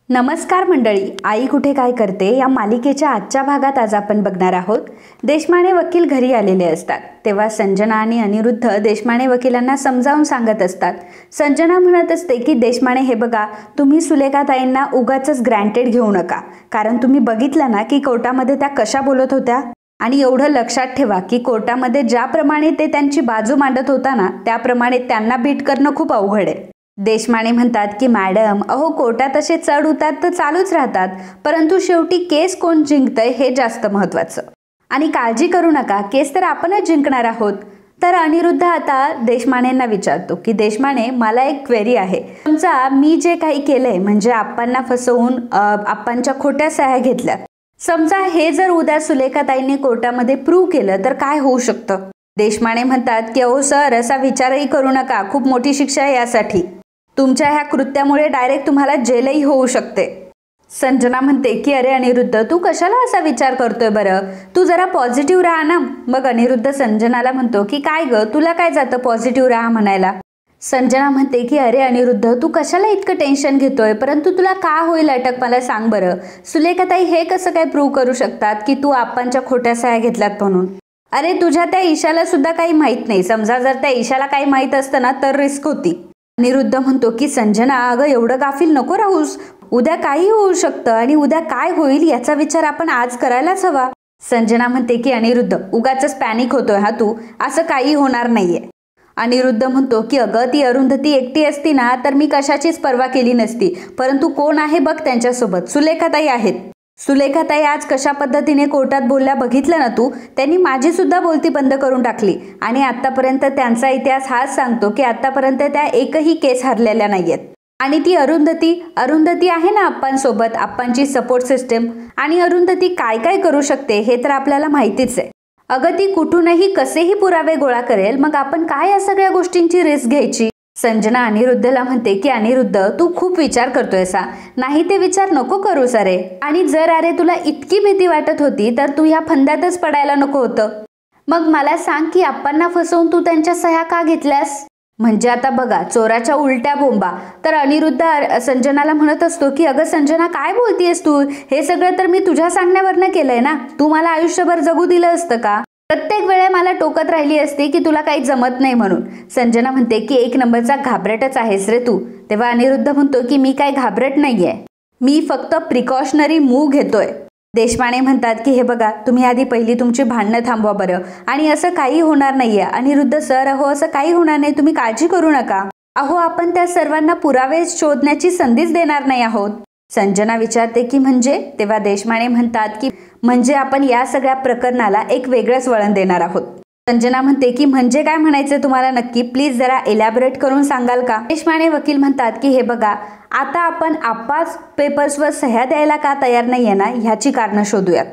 नमस्कार मंडळी, आई कुठे काय करते या मालिकेच्या आजच्या भागात आज आपण बघणार आहोत. देशमाने वकील घरी आलेले असतात तेव्हा संजना आणि अनिरुद्ध देशमाने वकिलांना समजावून सांगत असतात. संजना म्हणत असते की देशमाने हे बघा, तुम्ही सुलेखाताईंना उगाचच ग्रँटेड घेऊ नका, कारण तुम्ही बघितलं ना की कोर्टामध्ये त्या कशा बोलत होत्या. आणि एवढं लक्षात ठेवा की कोर्टामध्ये ज्याप्रमाणे ते त्यांची बाजू मांडत होता ना त्याप्रमाणे त्यांना बीट करणं खूप अवघड आहे. देशमाने म्हणतात की मॅडम, अहो कोर्टात असे चढ उतार तर चालूच राहतात, परंतु शेवटी केस कोण जिंकतंय हे जास्त महत्त्वाचं. आणि काळजी करू नका, केस तर आपणच जिंकणार आहोत. तर अनिरुद्ध आता देशमानेंना विचारतो की देशमाने, मला एक क्वेरी आहे. समजा मी जे काही केलंय म्हणजे आप्पांना फसवून आप्पांच्या खोट्या सह्या घेतल्या, समजा हे जर उद्या सुलेखाताईंनी कोर्टामध्ये प्रूव्ह केलं तर काय होऊ शकतं. देशमाने म्हणतात की अहो सर, असा विचारही करू नका, खूप मोठी शिक्षा आहे यासाठी. तुमच्या ह्या कृत्यामुळे डायरेक्ट तुम्हाला जेलही होऊ शकते. संजना म्हणते की अरे अनिरुद्ध, तू कशाला असा विचार करतोय बरं, तू जरा पॉझिटिव्ह राहा ना. मग अनिरुद्ध संजनाला म्हणतो की काय ग, तुला काय जातं पॉझिटिव्ह राहा म्हणायला. संजना म्हणते की अरे अनिरुद्ध, तू कशाला इतकं टेन्शन घेतोय, परंतु तुला का होईल अटक मला सांग बरं. सुलेखाताई हे कसं काय प्रूव्ह करू शकतात की तू आप्पांच्या खोट्या सह्या घेतल्यात म्हणून. अरे तुझ्या त्या ईशाला सुद्धा काही माहीत नाही. समजा जर त्या ईशाला काही माहीत असतं ना तर रिस्क होती. अनिरुद्ध म्हणतो की संजना, अगं एवढं गाफील नको राहूस, उद्या काही होऊ शकतं आणि उद्या काय होईल याचा विचार आपण आज करायलाच हवा. संजना म्हणते की अनिरुद्ध, उगाचच पॅनिक होतोय हा तू, असं काही होणार नाहीये. अनिरुद्ध म्हणतो की अगं ती अरुंधती एकटी असती ना तर मी कशाचीच पर्वा केली नसती, परंतु कोण आहे बघ त्यांच्यासोबत, सुलेखाताई आहेत. सुलेखाताई आज कशा पद्धतीने कोर्टात बोलल्या बघितलं ना तू, त्यांनी माझी सुद्धा बोलती बंद करून टाकली. आणि आतापर्यंत त्यांचा इतिहास हाच सांगतो की आतापर्यंत त्या एकही केस हरलेल्या नाहीयेत. आणि ती अरुंधती आहे ना आप्पांसोबत, आप्पांची सपोर्ट सिस्टम. आणि अरुंधती काय काय करू शकते हे तर आपल्याला माहितीच आहे. अगं ती कुठूनही कसेही पुरावे गोळा करेल, मग आपण काय या सगळ्या गोष्टींची रिस्क घ्यायची. संजना अनिरुद्धला म्हणते की अनिरुद्ध, तू खूप विचार करतोयसा, नाही ते विचार नको करूस अरे. आणि जर अरे तुला इतकी भीती वाटत होती तर तू ह्या फंद्यातच पडायला नको होतं. मग मला सांग की आप्पांना फसवून तू त्यांच्या सह्या का घेतल्यास. म्हणजे आता बघा, चोराच्या उलट्या बोंबा. तर अनिरुद्ध संजनाला म्हणत असतो की अगं संजना, काय बोलतीयस तू, हे सगळं तर मी तुझ्या सांगण्यावरनं केलंय ना, तू मला आयुष्यभर जगू दिलं असतं का. प्रत्येक वेळे मला टोकत राहिली असती की तुला काही जमत नाही म्हणून. संजना म्हणते की एक नंबरचा घाबरटच आहेस रे तू. तेव्हा अनिरुद्ध म्हणतो की मी काय घाबरट नाहीये, मी फक्त प्रिकॉशनरी मूव्ह घेतोय. देशमाने म्हणतात की हे बघा, तुम्ही आधी पहिली तुमची भांडणं थांबवा बरं, आणि असं काही होणार नाहीये. अनिरुद्ध सर, अहो असं काही होणार नाही, तुम्ही काळजी करू नका. अहो आपण त्या सर्वांना पुरावे शोधण्याची संधीच देणार नाही आहोत. संजना विचारते की म्हणजे. तेव्हा देशमाने म्हणतात की म्हणजे आपण या सगळ्या प्रकरणाला एक वेगळंच वळण देणार आहोत. संजना म्हणते की म्हणजे काय म्हणायचं तुम्हाला नक्की, प्लीज जरा एलॅबोरेट करून सांगाल का. देशमाने वकील म्हणतात की हे बघा, आता आपण आप्पाच पेपर्सवर सह्या द्यायला का तयार नाहीये ना ह्याची कारणं शोधूयात,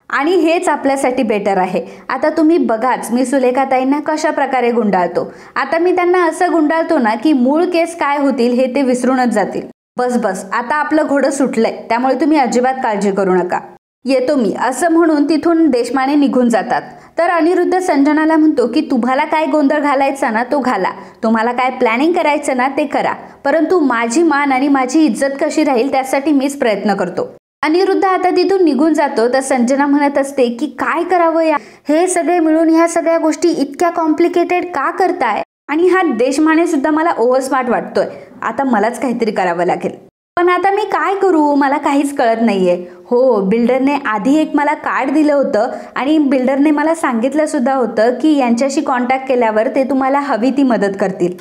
आणि हेच आपल्यासाठी बेटर आहे. आता तुम्ही बघाच मी सुलेखाताईंना कशा प्रकारे गुंडाळतो. आता मी त्यांना असं गुंडाळतो ना की मूळ केस काय होतील हे ते विसरूनच जातील. बस आता आपलं घोडं सुटलंय, त्यामुळे तुम्ही अजिबात काळजी करू नका, येतो मी, असं म्हणून तिथून देशमाने निघून जातात. तर अनिरुद्ध संजनाला म्हणतो की तुम्हाला काय गोंधळ घालायचा ना तो घाला, तुम्हाला काय प्लॅनिंग करायचं ना ते करा, परंतु माझी मान आणि माझी इज्जत कशी राहील त्यासाठी मीच प्रयत्न करतो. अनिरुद्ध आता तिथून निघून जातो. तर संजना म्हणत असते की काय करावं या, हे सगळे मिळून ह्या सगळ्या गोष्टी इतक्या कॉम्प्लिकेटेड का करताय. आणि हा देशमाने सुद्धा मला ओव्हर स्मार्ट वाटतोय, आता मलाच काहीतरी करावं लागेल. पण आता मी काय करू, मला काहीच कळत नाहीये. हो, बिल्डरने आधी एक मला कार्ड दिलं होतं आणि बिल्डरने मला सांगितलं सुद्धा होतं की यांच्याशी कॉन्टॅक्ट केल्यावर ते तुम्हाला हवी ती मदत करतील.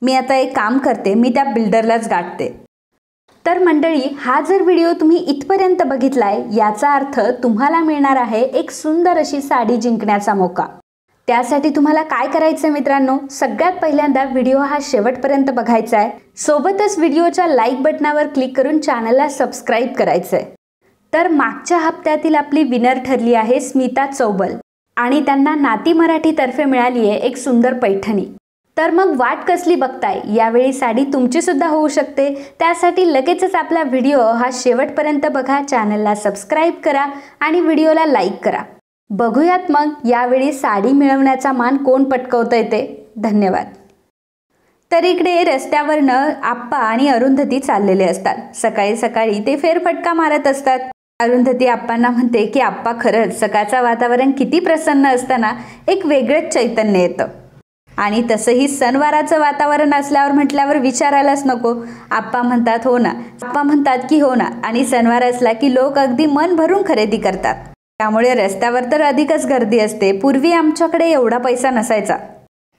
मी आता एक काम करते, मी त्या बिल्डरलाच गाठते. तर मंडळी, हा जर व्हिडिओ तुम्ही इथपर्यंत बघितलाय याचा अर्थ तुम्हाला मिळणार आहे एक सुंदर अशी साडी जिंकण्याचा मौका. त्यासाठी तुम्हाला काय करायचं मित्रांनो, सगळ्यात पहिल्यांदा व्हिडिओ हा शेवटपर्यंत बघायचा आहे. सोबतच व्हिडिओच्या लाईक बटनावर क्लिक करून चॅनलला सबस्क्राईब करायचं आहे. तर मागच्या हप्त्यातील आपली विनर ठरली आहे स्मिता चौबल, आणि त्यांना नाती मराठीतर्फे मिळाली आहे एक सुंदर पैठणी. तर मग वाट कसली बघताय, यावेळी साडी तुमची सुद्धा होऊ शकते. त्यासाठी लगेचच आपला व्हिडिओ हा शेवटपर्यंत बघा, चॅनलला सबस्क्राईब करा आणि व्हिडिओला लाईक करा. बघूयात मग यावेळी साडी मिळवण्याचा मान कोण पटकवतंय ते. धन्यवाद. तर इकडे रस्त्यावरनं आप्पा आणि अरुंधती चाललेले असतात। सकाळी सकाळी ते फेरफटका मारत असतात। अरुंधती आप्पांना म्हणते की आप्पा, खरंच सकाळचं वातावरण किती प्रसन्न असताना एक वेगळंच चैतन्य येतं। आणि तसंही सणवाराचं वातावरण असल्यावर म्हटल्यावर विचारायलाच नको। आप्पा म्हणतात हो ना, आप्पा म्हणतात की हो ना, आणि सणवार असला की लोक अगदी मन भरून खरेदी करतात, त्यामुळे रस्त्यावर तर अधिकच गर्दी असते। पूर्वी आमच्याकडे एवढा पैसा नसायचा,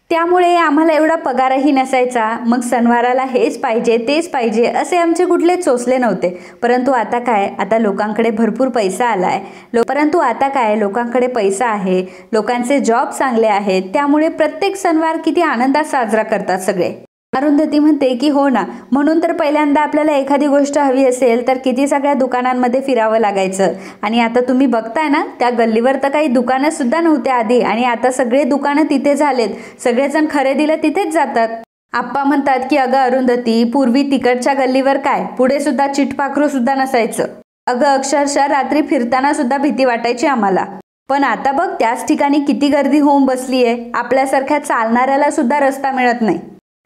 त्यामुळे आम्हाला एवढा पगारही नसायचा, मग सणवाराला हेच पाहिजे तेच पाहिजे असे आमचे कुठले चोचले नव्हते। परंतु आता काय, आता लोकांकडे भरपूर पैसा आलाय, लोकांकडे पैसा आहे, लोकांचे जॉब चांगले आहेत, त्यामुळे प्रत्येक सणवार किती आनंदात साजरा करतात सगळे। अरुंधती म्हणते की हो ना, म्हणून तर पहिल्यांदा आपल्याला एखादी गोष्ट हवी असेल तर किती सगळ्या दुकानांमध्ये फिरावं लागायचं, आणि आता तुम्ही बघताय ना, त्या गल्लीवर तर काही दुकानं सुद्धा नव्हते आधी, आणि आता सगळे दुकानं तिथे झालेत, सगळेजण खरेदीला तिथेच जातात। आप्पा म्हणतात की अगं अरुंधती, पूर्वी तिकडच्या गल्लीवर काय, पुढे सुद्धा चिटपाखरू सुद्धा नसायचं, अगं अक्षरशः रात्री फिरताना सुद्धा भीती वाटायची आम्हाला, पण आता बघ त्याच ठिकाणी किती गर्दी होऊन बसलीये, आपल्यासारख्या चालणाऱ्याला सुद्धा रस्ता मिळत नाही,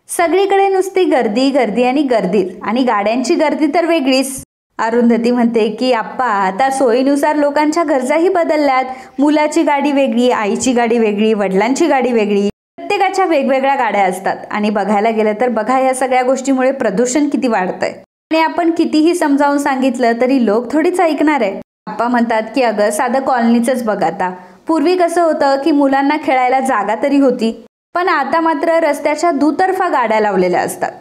सगळीकडे नुसती गर्दी गर्दी आणि गर्दीच, आणि गाड्यांची गर्दी तर वेगळीच। अरुंधती म्हणते की आप्पा, आता सोयीनुसार लोकांच्या गरजाही बदलल्यात, मुलाची गाडी वेगळी, आईची गाडी वेगळी, वडिलांची गाडी वेगळी, प्रत्येकाच्या वेगवेगळ्या गाड्या असतात, आणि बघायला गेलं तर बघा, या सगळ्या गोष्टीमुळे प्रदूषण किती वाढतंय, आणि आपण कितीही समजावून सांगितलं तरी लोक थोडीच ऐकणार आहे। आप्पा म्हणतात की अगं साधं कॉलनीचंच बघ, आता पूर्वी कसं होतं की मुलांना खेळायला जागा तरी होती, पण आता मात्र रस्त्याच्या दुतर्फा गाड्या लावलेल्या असतात।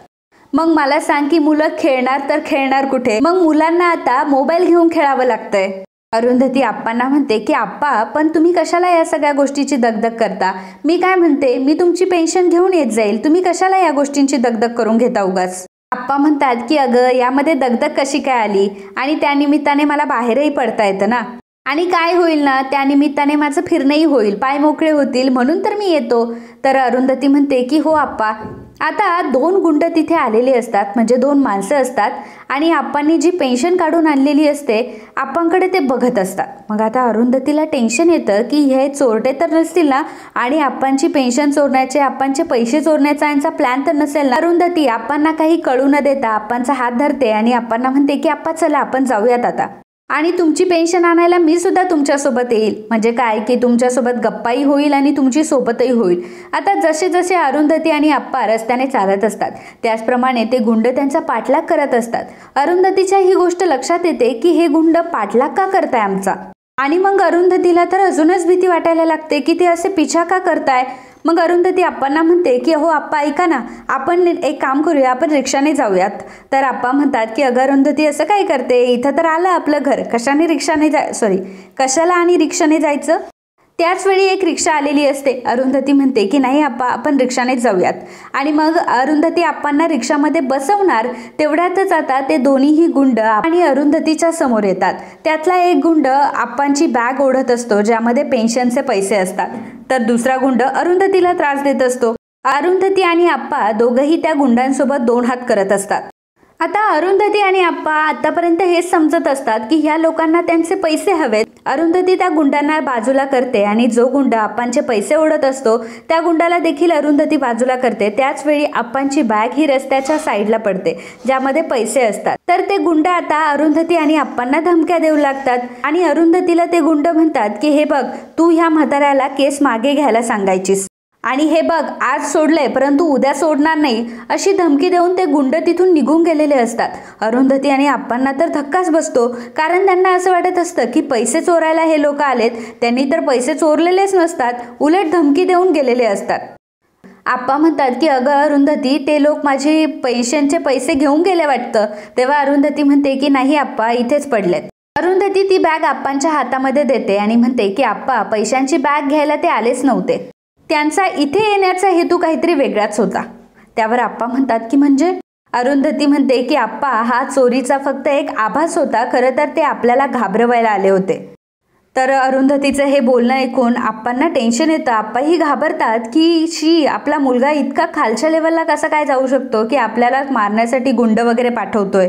मग मला सांग की मुलं खेळणार तर खेळणार कुठे, मग मुलांना आता मोबाईल घेऊन खेळावं लागतंय। अरुंधती आप्पांना म्हणते की आप्पा, पण तुम्ही कशाला या सगळ्या गोष्टीची दगदग करता, मी काय म्हणते, मी तुमची पेन्शन घेऊन येत जाईल, तुम्ही कशाला या गोष्टींची दगदग करून घेता उगाच। आप्पा म्हणतात की अगं, यामध्ये दगदग कशी काय आली, आणि त्यानिमित्ताने मला बाहेरही पडता येतं ना, आणि काय होईल ना, त्यानिमित्ताने माझं फिरणंही होईल, पाय मोकळे होतील, म्हणून तर मी येतो। तर अरुंधती म्हणते की हो आप्पा, आता 2 गुंड तिथे आलेले असतात, म्हणजे 2 माणसं असतात, आणि आप्पांनी जी पेन्शन काढून आणलेली असते आप्पांकडे ते बघत असतात। मग आता अरुंधतीला टेन्शन येतं की हे चोरटे तर नसतील ना, आणि आप्पांची पेन्शन चोरण्याचे, आप्पांचे पैसे चोरण्याचा यांचा प्लॅन तर नसेल ना। अरुंधती आप्पांना काही कळू न देता आप्पांचा हात धरते आणि आप्पांना म्हणते की आप्पा चला आपण जाऊयात आता, आणि तुमची पेन्शन आणायला मी सुद्धा तुमच्यासोबत येईल, म्हणजे काय की तुमच्यासोबत गप्पाही होईल आणि तुमची सोबतही होईल। आता जसे जसे अरुंधती आणि आप्पा रस्त्याने चालत असतात, त्याचप्रमाणे ते गुंड त्यांचा पाठलाग करत असतात। अरुंधतीच्या ही गोष्ट लक्षात येते की हे गुंड पाठलाग का करताय आमचा, आणि मग अरुंधतीला तर अजूनच भीती वाटायला लागते की ते असे पिछा का करताय। मग अरुंधती आप्पांना म्हणते की हो आप्पा ऐका ना, आपण एक काम करूया, आपण रिक्षाने जाऊयात। तर आप्पा म्हणतात की अगं अरुंधती, असं काय करते, इथं तर आलं आपलं घर, कशाला आणि रिक्षाने जायचं। त्याच वेळी एक रिक्षा आलेली असते। अरुंधती म्हणते की नाही आप्पा, आपण रिक्षानेच जाऊयात, आणि मग अरुंधती आप्पांना रिक्षामध्ये बसवणार, तेवढ्यातच आता ते दोन्हीही गुंड आणि अरुंधतीच्या समोर येतात। त्यातला एक गुंड आप्पांची बॅग ओढत असतो ज्यामध्ये पेन्शनचे पैसे असतात, तर दुसरा गुंड अरुंधतीला त्रास देत असतो। अरुंधती आणि आप्पा दोघंही त्या गुंडांसोबत 2 हात करत असतात। आता अरुंधती आणि आप्पा आतापर्यंत हेच समजत असतात की ह्या लोकांना त्यांचे पैसे हवेत। अरुंधती त्या गुंडांना बाजूला करते, आणि जो गुंड आप्पांचे पैसे ओढत असतो त्या गुंडाला देखील अरुंधती बाजूला करते। त्याच वेळी आप्पांची बॅग ही रस्त्याच्या साईडला पडते ज्यामध्ये पैसे असतात, तर ते गुंड आता अरुंधती आणि आप्पांना धमक्या देऊ लागतात, आणि अरुंधतीला ते गुंड म्हणतात की हे बघ, तू ह्या म्हाताऱ्याला केस मागे घ्यायला सांगायचीस, आणि हे बघ आज सोडलंय परंतु उद्या सोडणार नाही, अशी धमकी देऊन ते गुंड तिथून निघून गेलेले असतात। अरुंधती आणि आप्पांना तर धक्काच बसतो, कारण त्यांना असं वाटत असतं की पैसे चोरायला हे लोक आलेत, त्यांनी तर पैसे चोरलेलेच नसतात, उलट धमकी देऊन गेलेले असतात। आप्पा म्हणतात की अगं अरुंधती, ते लोक माझी पेन्शनचे पैसे घेऊन गेले वाटतं। तेव्हा अरुंधती म्हणते की नाही आप्पा, इथेच पडलेत। अरुंधती ती बॅग आप्पांच्या हातामध्ये देते आणि म्हणते की आप्पा, पैशांची बॅग घ्यायला ते आलेच नव्हते, त्यांचा इथे येण्याचा हेतू काहीतरी वेगळाच होता। त्यावर आप्पा म्हणतात की म्हणजे? अरुंधती म्हणते की आप्पा, हा चोरीचा फक्त एक आभास होता, खरं तर ते आपल्याला घाबरवायला आले होते। तर अरुंधतीचं हे बोलणं ऐकून आप्पांना टेन्शन येतं। आप्पाही घाबरतात की शी, आपला मुलगा इतका खालच्या लेवलला कसा काय जाऊ शकतो की आपल्याला मारण्यासाठी गुंड वगैरे पाठवतोय।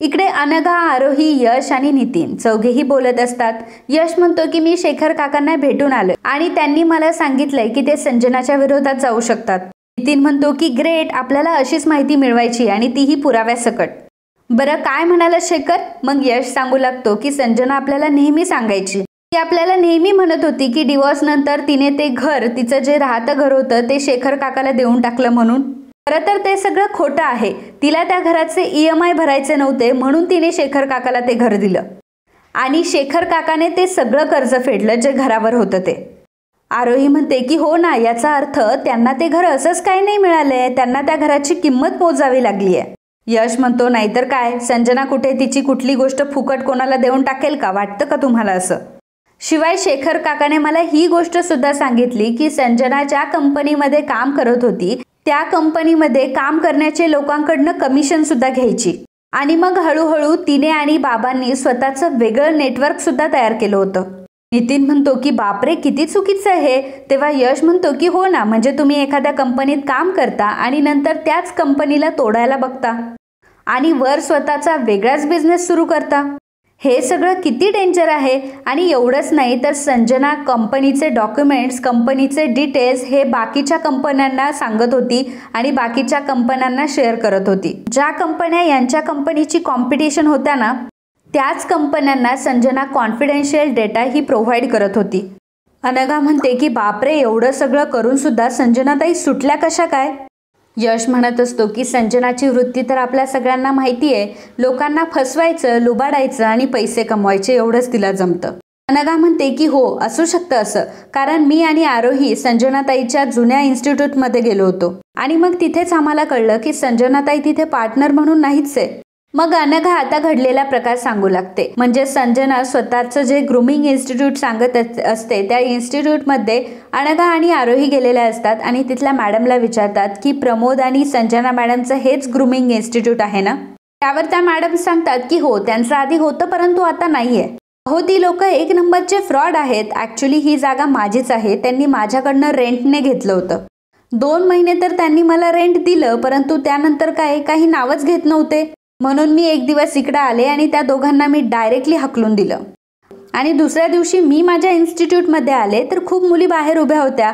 इकडे अनघा, आरोही, यश आणि नितीन चौघेही बोलत असतात। यश म्हणतो की मी शेखर काकांना भेटून आलोय आणि त्यांनी मला सांगितलंय की ते संजनाच्या विरोधात जाऊ शकतात। नितीन म्हणतो की ग्रेट, आपल्याला अशीच माहिती मिळवायची आणि तीही पुराव्यासकट. बरं काय म्हणाला शेखर? मग यश सांगू लागतो की संजना आपल्याला नेहमी सांगायची, ती आपल्याला नेहमी म्हणत होती की डिवोर्स नंतर तिने ते घर, तिचं जे राहतं घर होतं ते शेखर काकाला देऊन टाकलं म्हणून. खरं तर ते सगळं खोटं आहे. तिला त्या घराचे EMI भरायचे नव्हते म्हणून तिने शेखर काकाला ते घर दिलं आणि शेखर काकाने ते सगळं कर्ज फेडलं जे घरावर होतं ते. आरोही म्हणते की हो ना, याचा अर्थ त्यांना ते घर असंच काही नाही मिळालंय, त्यांना त्या घराची किंमत मोजावी लागली आहे. यश म्हणतो नाहीतर काय, संजना कुठे तिची कुठली गोष्ट फुकट कोणाला देऊन टाकेल का? वाटतं का तुम्हाला असं? शिवाय शेखर काकाने मला ही गोष्ट सुद्धा सांगितली की संजना ज्या कंपनीमध्ये काम करत होती त्या कंपनीमध्ये काम करण्याचे लोकांकडनं कमिशन सुद्धा घ्यायची आणि मग हळूहळू तिने आणि बाबांनी स्वतःचं वेगळं नेटवर्क सुद्धा तयार केलं होतं. नितीन म्हणतो की बापरे, किती चुकीचं आहे. तेव्हा यश म्हणतो की हो ना, म्हणजे तुम्ही एखाद्या कंपनीत काम करता आणि नंतर त्याच कंपनीला तोडायला बघता आणि वर स्वतःचा वेगळाच बिझनेस सुरू करता. हे सगळं किती डेंजर आहे. आणि एवढंच नाही तर संजना कंपनीचे डॉक्युमेंट्स, कंपनीचे डिटेल्स हे बाकीच्या कंपन्यांना सांगत होती आणि बाकीच्या कंपन्यांना शेअर करत होती. ज्या कंपन्या यांच्या कंपनीची कॉम्पिटिशन होत्या ना, त्याच कंपन्यांना संजना कॉन्फिडेन्शियल डेटा ही प्रोव्हाइड करत होती. अनघा म्हणते की बापरे, एवढं सगळं करून सुद्धा संजनाताई सुटल्या कशा काय? यश म्हणत असतो की संजनाची वृत्ती तर आपल्या सगळ्यांना माहिती आहे, लोकांना फसवायचं, लुबाडायचं आणि पैसे कमवायचे एवढंच तिला जमतं. अनघा म्हणते की हो, असू शकतं असं, कारण मी आणि आरोही संजनाताईच्या जुन्या इन्स्टिट्यूटमध्ये गेलो होतो आणि मग तिथेच आम्हाला कळलं की संजनाताई तिथे पार्टनर म्हणून नाहीच आहे. मग अनघा आता घडलेला प्रकार सांगू लागते. म्हणजे संजना स्वतःचं जे ग्रूमिंग इन्स्टिट्यूट सांगत असते त्या इन्स्टिट्यूटमध्ये अनघा आणि आरोही गेलेल्या असतात आणि तिथल्या मॅडमला विचारतात की प्रमोद आणि संजना मॅडमचं हेच ग्रूमिंग इन्स्टिट्यूट आहे ना? त्यावर त्या मॅडम सांगतात की हो, त्यांचं आधी होतं परंतु आता नाहीये. हो, ती लोक एक नंबरचे फ्रॉड आहेत. ॲक्च्युली ही जागा माझीच आहे, त्यांनी माझ्याकडनं रेंटने घेतलं होतं. 2 महिने तर त्यांनी मला रेंट दिलं, परंतु त्यानंतर काही नावच घेत नव्हते. म्हणून मी एक दिवस इकडे आले आणि त्या दोघांना मी डायरेक्टली हकलून दिलं आणि दुसऱ्या दिवशी मी माझ्या इन्स्टिट्यूटमध्ये आले तर खूप मुली बाहेर उभ्या होत्या,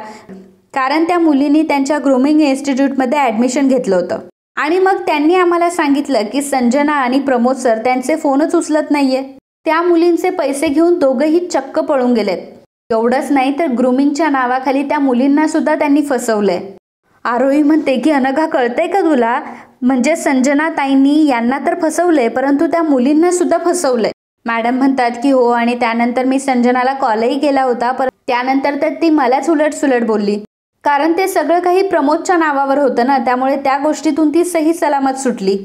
कारण त्या मुलींनी त्यांच्या ग्रूमिंग इन्स्टिट्यूटमध्ये ॲडमिशन घेतलं होतं. आणि मग त्यांनी आम्हाला सांगितलं की संजना आणि प्रमोद सर त्यांचे फोनच उचलत नाहीये. त्या मुलींचे पैसे घेऊन दोघंही चक्क पळून गेलेत. एवढंच नाही तर ग्रूमिंगच्या नावाखाली त्या मुलींना सुद्धा त्यांनी फसवलंय. आरोही म्हणते की अनघा, कळतंय का तुला? म्हणजे संजना ताईंनी यांना तर फसवलंय परंतु त्या मुलींना सुद्धा फसवलंय. मॅडम म्हणतात की हो, आणि त्यानंतर मी संजनाला कॉलही केला होता, पण त्यानंतर तर ती मलाच उलटसुलट बोलली, कारण ते सगळं काही प्रमोदच्या नावावर होतं ना, त्यामुळे त्या गोष्टीतून ती सही सलामत सुटली.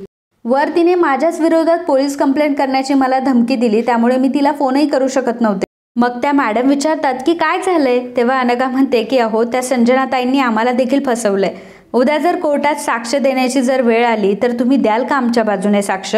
वर तिने माझ्याच विरोधात पोलीस कंप्लेंट करण्याची मला धमकी दिली, त्यामुळे मी तिला फोनही करू शकत नव्हते. मग त्या मॅडम विचारतात की काय झालंय? तेव्हा अनघा म्हणते की अहो, त्या संजनाताईंनी आम्हाला देखील फसवलंय. उद्या जर कोर्टात साक्ष देण्याची जर वेळ आली तर तुम्ही द्याल का आमच्या बाजूने साक्ष?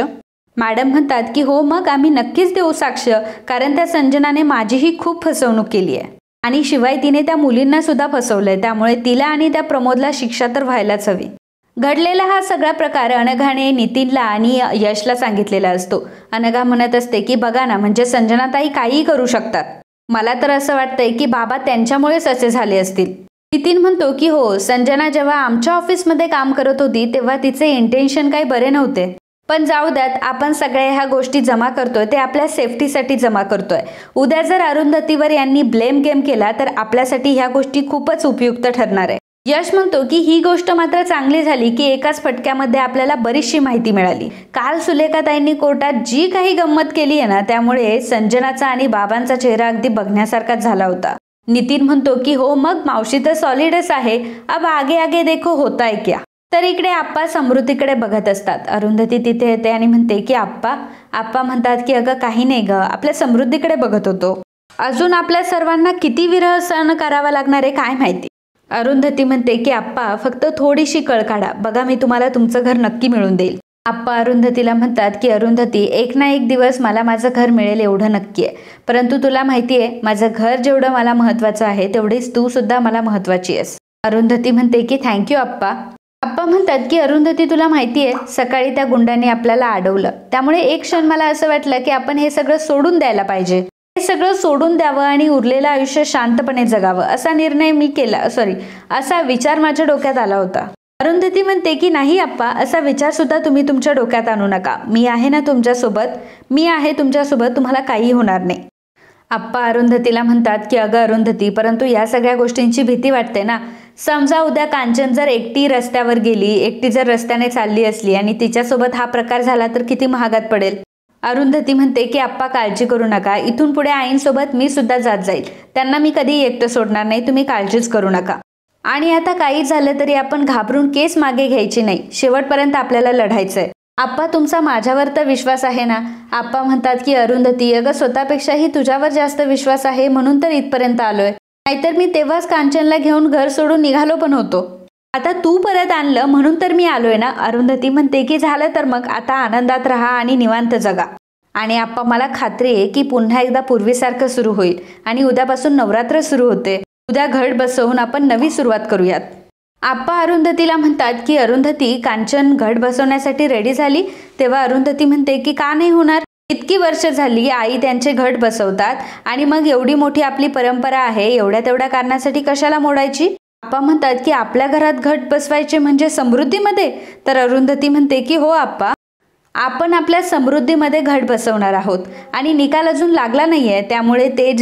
मॅडम म्हणतात की हो, मग आम्ही नक्कीच देऊ साक्ष, कारण त्या संजनाने माझीही खूप फसवणूक केली आहे आणि शिवाय तिने त्या मुलींना सुद्धा फसवलंय, त्यामुळे तिला आणि त्या प्रमोदला शिक्षा तर व्हायलाच हवी. घडलेला हा सगळा प्रकार अनघाने नितीनला आणि यशला सांगितलेला असतो. अनघा म्हणत असते की बघा ना, म्हणजे संजनाताई काहीही करू शकतात. मला तर असं वाटतंय की बाबा त्यांच्यामुळेच असे झाले असतील. नितीन म्हणतो की हो, संजना जेव्हा आमच्या ऑफिसमध्ये काम करत होती तेव्हा तिचे इंटेन्शन काही बरे नव्हते, पण जाऊ द्यात, आपण सगळ्या ह्या गोष्टी जमा करतोय ते आपल्या सेफ्टीसाठी जमा करतोय. उद्या जर अरुंधतीवर यांनी ब्लेम गेम केला तर आपल्यासाठी ह्या गोष्टी खूपच उपयुक्त ठरणार आहे. यश म्हणतो की ही गोष्ट मात्र चांगली झाली की एकाच फटक्यामध्ये आपल्याला बरीचशी माहिती मिळाली. काल सुलेखाताईंनी कोर्टात जी काही गंमत केली आहे ना, त्यामुळे संजनाचा आणि बाबांचा चेहरा अगदी बघण्यासारखाच झाला होता. नितीन म्हणतो की हो, मग मावशी तर सॉलिडच आहे, अब आगे आगे देखो होता है क्या. तर इकडे आप्पा समृद्धीकडे बघत असतात. अरुंधती तिथे येते आणि म्हणते की आप्पा म्हणतात की अगं काही नाही ग, आपल्या समृद्धीकडे बघत होतो. अजून आपल्या सर्वांना किती विरह सहन करावा लागणार आहे काय माहिती. अरुंधती म्हणते की आप्पा, फक्त थोडीशी कळ काढा, बघा मी तुम्हाला तुमचं घर नक्की मिळून देईल. आप्पा अरुंधतीला म्हणतात की अरुंधती, एक ना एक दिवस मला माझं घर मिळेल एवढं नक्की आहे, परंतु तुला माहिती आहे माझं घर जेवढं मला महत्वाचं आहे तेवढीच तू सुद्धा मला महत्वाची आहेस. अरुंधती म्हणते की थँक्यू आप्पा. आप्पा म्हणतात की अरुंधती, तुला माहिती आहे सकाळी त्या गुंडाने आपल्याला अडवलं, त्यामुळे एक क्षण मला असं वाटलं की आपण हे सगळं सोडून द्यायला पाहिजे. हे सगळं सोडून द्यावं आणि उरलेलं आयुष्य शांतपणे जगावं असा निर्णय मी केला. असा विचार माझ्या डोक्यात आला होता. अरुंधती म्हणते की नाही आप्पा, असा विचार सुद्धा तुम्ही तुमच्या डोक्यात आणू नका. मी आहे ना तुमच्यासोबत, मी आहे तुमच्यासोबत, तुम्हाला काही होणार नाही. आप्पा अरुंधतीला म्हणतात की अगं अरुंधती, परंतु या सगळ्या गोष्टींची भीती वाटते ना. समजा उद्या कांचन जर एकटी रस्त्यावर गेली, एकटी जर रस्त्याने चालली असली आणि तिच्यासोबत हा प्रकार झाला तर किती महागात पडेल. अरुंधती म्हणते की आप्पा काळजी करू नका, इथून पुढे आईंसोबत मी सुद्धा जात जाईल, त्यांना मी कधी एकटं सोडणार नाही, तुम्ही काळजीच करू नका. आणि आता काही झालं तरी आपण घाबरून केस मागे घ्यायची नाही, शेवटपर्यंत आपल्याला लढायचंय. आप्पा तुमचा माझ्यावर तर विश्वास आहे ना. आप्पा म्हणतात की अरुंधती अगं स्वतःपेक्षाही तुझ्यावर जास्त विश्वास आहे म्हणून तर इथपर्यंत आलोय, नाहीतर मी तेव्हाच कांचनला घेऊन घर सोडून निघालो पण होतो. आता तू परत आणलं म्हणून तर मी आलोय ना. अरुंधती म्हणते की झालं तर मग आता आनंदात राहा आणि निवांत जगा. आणि आप्पा मला खात्री आहे की पुन्हा एकदा पूर्वीसारखं सुरू होईल आणि उद्यापासून नवरात्र सुरू होते. उद्या घट बसवून आपण नवी सुरुवात करूयात. आप्पा अरुंधतीला म्हणतात की अरुंधती कांचन घट बसवण्यासाठी रेडी झाली. तेव्हा अरुंधती म्हणते की का नाही होणार, इतकी वर्ष झाली आई त्यांचे घट बसवतात आणि मग एवढी मोठी आपली परंपरा आहे, एवढ्या तेवढ्या कारणासाठी कशाला मोडायची. आप्पा म्हणतात की आपल्या घरात घट बसवायचे म्हणजे समृद्धीमध्ये. तर अरुंधती म्हणते की हो आप्पा, आपण आपल्या समृद्धीमध्ये घट बसवणार आहोत आणि निकाल अजून लागला नाहीये, त्यामुळे ते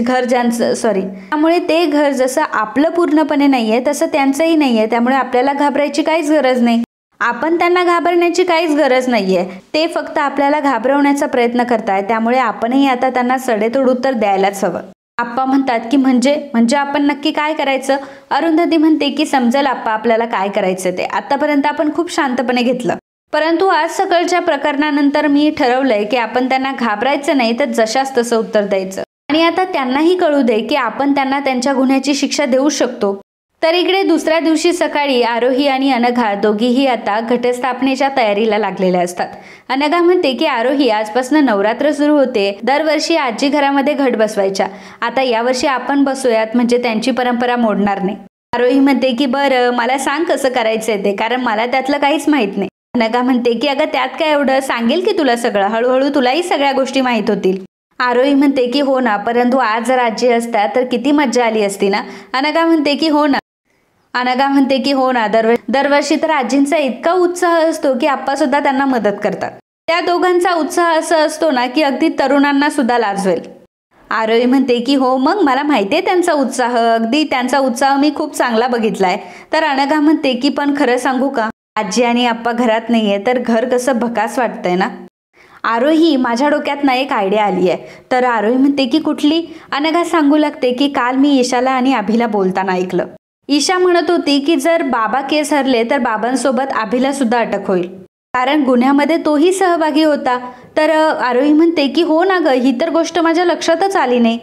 घर जसं आपलं पूर्णपणे नाहीये तसं त्यांचंही नाहीये, त्यामुळे आपल्याला घाबरायची काहीच गरज नाही. आपण त्यांना घाबरण्याची काहीच गरज नाहीये, ते फक्त आपल्याला घाबरवण्याचा प्रयत्न करताय, त्यामुळे आपणही आता त्यांना सडेतोड उत्तर द्यायलाच हवं. आप्पा म्हणतात की म्हणजे आपण नक्की काय करायचं. अरुंधती म्हणते की समजेल आप्पा आपल्याला काय करायचं ते, आतापर्यंत आपण खूप शांतपणे घेतलं, परंतु आज सकाळच्या प्रकरणानंतर मी ठरवलंय की आपण त्यांना घाबरायचं नाही, तर जशास तसं उत्तर द्यायचं आणि आता त्यांनाही कळू दे की आपण त्यांना त्यांच्या गुन्ह्याची शिक्षा देऊ शकतो. तर इकडे दुसऱ्या दिवशी सकाळी आरोही आणि अनघा दोघीही आता घटस्थापनेच्या तयारीला लागलेल्या असतात. अनघा म्हणते की आरोही आजपासून नवरात्र सुरू होते, दरवर्षी आजी घरामध्ये घट बसवायच्या, आता यावर्षी आपण बसूयात म्हणजे त्यांची परंपरा मोडणार नाही. आरोही म्हणते की बरं मला सांग कसं करायचंय ते, कारण मला त्यातलं काहीच माहित नाही. अनघा म्हणते की अगं त्यात काय एवढं, सांगेल की तुला सगळं, हळूहळू तुलाही सगळ्या गोष्टी माहीत होतील. आरोही म्हणते की हो ना, परंतु आज जर आजी असतात तर किती मज्जा आली असती ना. अनघा म्हणते की हो ना, दरवर्षी तर आजींचा इतका उत्साह असतो की आप्पा सुद्धा त्यांना मदत करतात. त्या दोघांचा उत्साह असा असतो ना की अगदी तरुणांना सुद्धा लाजवेल. आरोही म्हणते की हो, मग मला माहितीये त्यांचा उत्साह, अगदी त्यांचा उत्साह मी खूप चांगला बघितलाय. तर अनघा म्हणते की पण खरं सांगू का, आजी आणि आप्पा घरात नाहीये तर घर कसं भकास वाटतंय ना. आरोही माझ्या डोक्यात ना एक आयडिया आली आहे. तर आरोही म्हणते की कुठली. अनघा सांगू लागते की काल मी ईशाला आणि अभिला बोलताना ऐकलं. ईशा म्हणत होती की जर बाबा केस हरले तर बाबांसोबत अभिला सुद्धा अटक होईल, कारण गुन्ह्यामध्ये तोही सहभागी होता. तर आरोही म्हणते की हो ना ग, ही तर गोष्ट माझ्या लक्षातच आली नाही.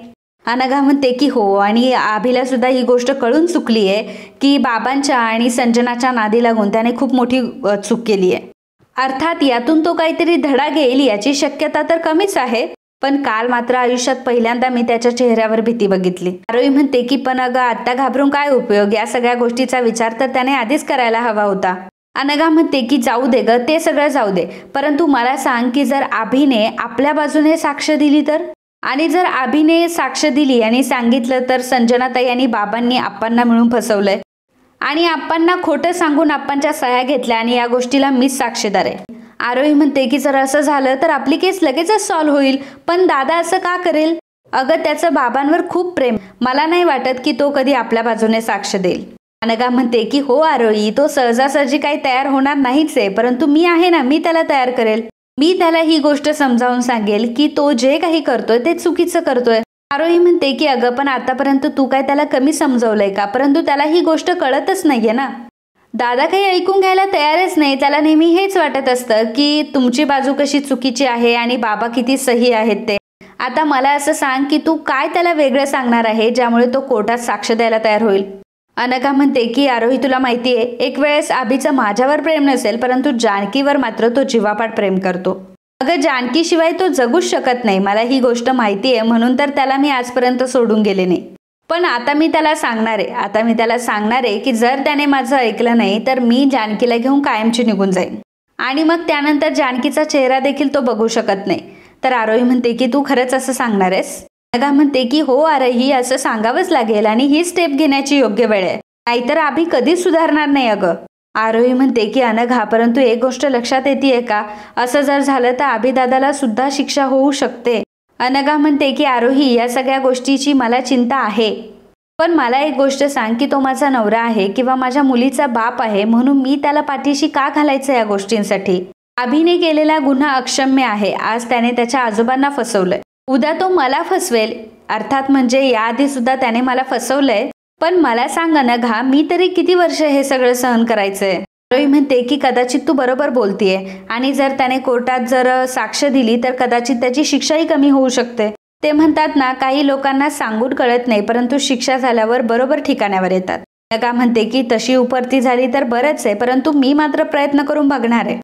अनघा म्हणते की हो, आणि अभिला सुद्धा ही गोष्ट कळून चुकली आहे की बाबांच्या आणि संजनाच्या नादी लागून त्याने खूप मोठी चूक केली आहे. अर्थात यातून तो काहीतरी धडा घेईल याची शक्यता तर कमीच आहे, पण काल मात्र आयुष्यात पहिल्यांदा मी त्याच्या चेहऱ्यावर भीती बघितली. आरोही म्हणते की पण अगं आता घाबरून काय उपयोग, या सगळ्या गोष्टीचा विचार तर त्याने आधीच करायला हवा होता. अनघा म्हणते की जाऊ दे ग, ते सगळं जाऊ दे, परंतु मला सांग की जर अभिने आपल्या बाजूने साक्ष दिली तर, आणि जर अभिने साक्ष दिली आणि सांगितलं तर संजनाताई आणि बाबांनी आप्पांना मिळून फसवलंय आणि आप्पांना खोटं सांगून आप्पांच्या सह्या घेतल्या आणि या गोष्टीला मीच साक्षीदार आहे. आरोही म्हणते की जर असं झालं तर आपली केस लगेचच सॉल्व्ह होईल, पण दादा असं का करेल. अगं त्याचं बाबांवर खूप प्रेम, मला नाही वाटत की तो कधी आपल्या बाजूने साक्ष देईल. अनघा म्हणते की हो आरोही, तो सहजासहजी काही तयार होणार नाहीच आहे, परंतु मी आहे ना, मी त्याला तयार करेल. मी त्याला ही गोष्ट समजावून सांगेल की तो जे काही करतोय ते चुकीचं करतोय. आरोही म्हणते की अगं पण आतापर्यंत तू काय त्याला कमी समजवलंय का, परंतु त्याला ही गोष्ट कळतच नाहीये ना. दादा काही ऐकून घ्यायला तयारच नाही, त्याला नेहमी हेच वाटत असतं की तुमची बाजू कशी चुकीची आहे आणि बाबा किती सही आहेत ते. आता मला असं सांग की तू काय त्याला वेगळं सांगणार आहे ज्यामुळे तो कोर्टात साक्ष द्यायला तयार होईल. अनघा म्हणते की आरोही तुला माहितीये, एक वेळेस अभिचं माझ्यावर प्रेम नसेल, परंतु जानकीवर मात्र तो जीवापाड प्रेम करतो. अगं जानकीशिवाय तो जगूच शकत नाही, मला ही गोष्ट माहिती आहे, म्हणून तर त्याला मी आजपर्यंत सोडून गेले नाही. पण आता मी त्याला सांगणार आहे की जर त्याने माझं ऐकलं नाही तर मी जानकीला घेऊन कायमची निघून जाईन आणि मग त्यानंतर जानकीचा चेहरा देखील तो बघू शकत नाही. तर आरोही म्हणते की तू खरंच असं सांगणार आहेस. अनघा म्हणते की हो आरोही, असं सांगावंच लागेल आणि ही स्टेप घेण्याची योग्य वेळ आहे, नाहीतर अभि कधीच सुधारणार नाही अगं. आरोही म्हणते की अनघा, परंतु एक गोष्ट लक्षात येते का, असं जर झालं तर अभिदादाला सुद्धा शिक्षा होऊ शकते. अनघा म्हणते की आरोही, या सगळ्या गोष्टीची मला चिंता आहे, पण मला एक गोष्ट सांग की तो माझा नवरा आहे किंवा माझ्या मुलीचा बाप आहे, म्हणून मी त्याला पाठीशी का घालायचं या गोष्टींसाठी. अभिने केलेला गुन्हा अक्षम्य आहे. आज त्याने त्याच्या आजोबांना फसवलंय, उद्या तो मला फसवेल, अर्थात म्हणजे याआधी सुद्धा त्याने मला फसवलंय. पण मला सांग अनघा, मी तरी किती वर्ष हे सगळं सहन करायचंय. आरोही म्हणते की कदाचित तू बरोबर बोलतीये आणि जर त्याने कोर्टात जर साक्ष दिली तर कदाचित त्याची शिक्षाही कमी होऊ शकते. ते म्हणतात ना, काही लोकांना सांगून कळत नाही, परंतु शिक्षा झाल्यावर बरोबर ठिकाण्यावर येतात. अनघा म्हणते की तशी उपरती झाली तर बरंच आहे, परंतु मी मात्र प्रयत्न करून बघणार आहे.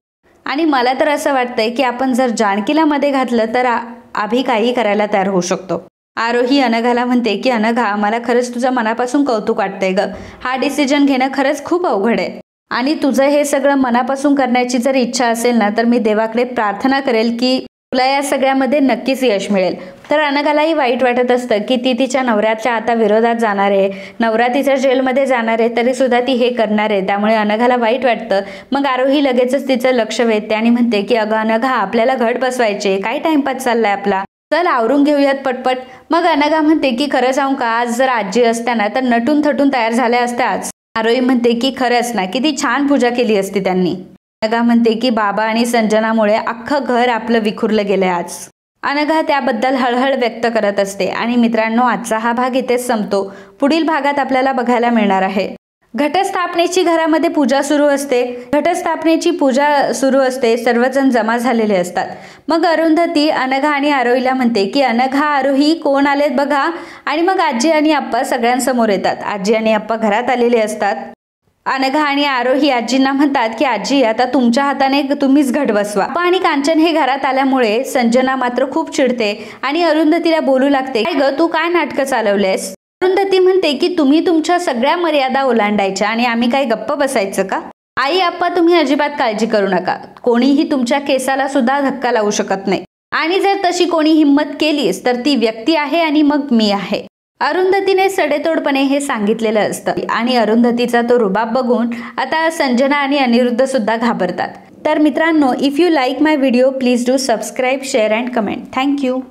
आणि मला तर असं वाटतंय की आपण जर जानकीला मध्ये घातलं तर अभि काही करायला तयार होऊ शकतो. आरोही अनघाला म्हणते की अनघा, मला खरंच तुझं मनापासून कौतुक वाटतंय ग. हा डिसिजन घेणं खरंच खूप अवघड आहे आणि तुझं हे सगळं मनापासून करण्याची जर इच्छा असेल ना, तर मी देवाकडे प्रार्थना करेल की तुला या सगळ्यामध्ये नक्कीच यश मिळेल. तर अनघालाही वाईट वाटत असतं की ती तिच्या नवऱ्याच्या आता विरोधात जाणार आहे, नवरा तिच्या जेलमध्ये जाणार आहे, तरी सुद्धा ती हे करणार आहे. त्यामुळे अनघाला वाईट वाटतं. मग आरोही लगेचच तिचं लक्ष वेधते आणि म्हणते की अगं अनघा, आपल्याला घट बसवायचे, काय टाइमपास चाललाय आपला, चल आवरून घेऊयात पटपट. मग अनघा म्हणते की खरं सांगू का, आज जर आजी असत्या तर नटून थटून तयार झाल्या असत्याच. आरोही म्हणते की खरंच ना, किती छान पूजा केली असती त्यांनी. अनघा म्हणते की बाबा आणि संजनामुळे अख्खं घर आपलं विखुरलं गेलंय आज. अनघा त्याबद्दल हळहळ व्यक्त करत असते. आणि मित्रांनो, आजचा हा भाग इथेच संपतो. पुढील भागात आपल्याला बघायला मिळणार आहे घटस्थापनेची घरामध्ये पूजा सुरू असते. घटस्थापनेची पूजा सुरू असते, सर्वजण जमा झालेले असतात. मग अरुंधती अनघा आणि आरोहीला म्हणते की अनघा, आरोही कोण आलेत बघा. आणि मग आजी आणि आप्पा सगळ्यांसमोर येतात. आजी आणि आप्पा घरात आलेले असतात. अनघा आणि आरोही आजींना म्हणतात की आजी, आता तुमच्या हाताने तुम्हीच घट बसवा. आप्पा आणि कांचन हे घरात आल्यामुळे संजना मात्र खूप चिडते आणि अरुंधतीला बोलू लागते, काय ग, तू काय नाटकं चालवलेस. अरुंधती म्हणते की तुम्ही तुमच्या सगळ्या मर्यादा ओलांडायच्या आणि आम्ही काय गप्प बसायचं का. आई आप्पा, तुम्ही अजिबात काळजी करू नका, कोणीही तुमच्या केसाला सुद्धा धक्का लावू शकत नाही. आणि जर तशी कोणी हिंमत केलीस तर ती व्यक्ती आहे आणि मग मी आहे. अरुंधतीने सडेतोडपणे हे सांगितलेलं असतं आणि अरुंधतीचा तो रुबाब बघून आता संजना आणि अनिरुद्ध सुद्धा घाबरतात. तर मित्रांनो, if you like my video, please do subscribe, share and comment. Thank you.